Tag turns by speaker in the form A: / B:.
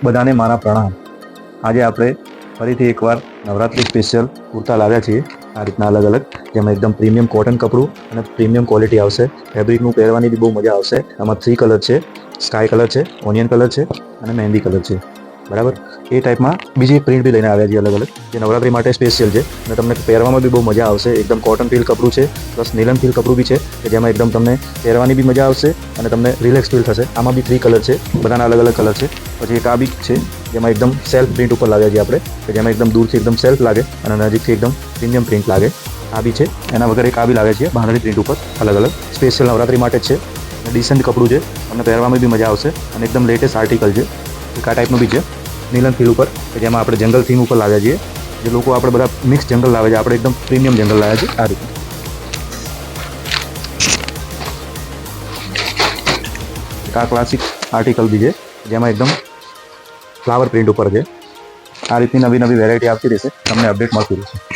A: બધાને મારા પ્રણામ. આજે આપણે ફરીથી એકવાર નવરાત્રિ સ્પેશિયલ કુર્તા લાવ્યા છીએ આ રીતના અલગ અલગ, જેમાં એકદમ પ્રીમિયમ કોટન કપડું અને પ્રીમિયમ ક્વોલિટી આવશે. ફેબ્રિકનું પહેરવાની બી બહુ મજા આવશે. આમાં 3 કલર છે, સ્કાય કલર છે, ઓનિયન કલર છે અને મહેંદી કલર છે. બરાબર, એ ટાઈપમાં બીજી પ્રિન્ટ બી લઈને આવ્યા છીએ અલગ અલગ, જે નવરાત્રી માટે સ્પેશિયલ છે અને તમને પહેરવામાં બી બહુ મજા આવશે. એકદમ કોટન ફીલ કપડું છે, પ્લસ નીલન ફીલ કપડું બી છે કે જેમાં એકદમ તમને પહેરવાની બી મજા આવશે અને તમને રિલેક્સ ફીલ થશે. આમાં બી 3 કલર છે, બધાના અલગ અલગ કલર છે. પછી એક આ બી છે જેમાં એકદમ સેલ્ફ પ્રિન્ટ ઉપર લાવ્યા છીએ આપણે, કે જેમાં એકદમ દૂરથી એકદમ સેલ્ફ લાગે અને નજીકથી એકદમ પ્રીમિયમ પ્રિન્ટ લાગે. આ બી છે. એના વગર એક આ બી લાવ્યા છીએ બાંધણી પ્રિન્ટ ઉપર અલગ અલગ, સ્પેશિયલ નવરાત્રી માટે જ છે. ડિસન્ટ કપડું છે, તમને પહેરવામાં બી મજા આવશે અને એકદમ લેટેસ્ટ આર્ટિકલ છે. એક આ ટાઈપનું બી છે નીલન ફીલ ઉપર, કે જેમાં આપણે જંગલ થીમ ઉપર લાવ્યા છીએ. જે લોકો આપણે બધા મિક્સ જંગલ લાવે છે, આપણે એકદમ પ્રીમિયમ જંગલ લાવ્યા છે આ રીતે. આ ક્લાસિક આર્ટિકલ બી છે, જેમાં એકદમ ફ્લાવર પ્રિન્ટ ઉપર છે. આ રીતની નવી નવી વેરાયટી આવતી રહેશે, તમને અપડેટ મળતી રહેશે.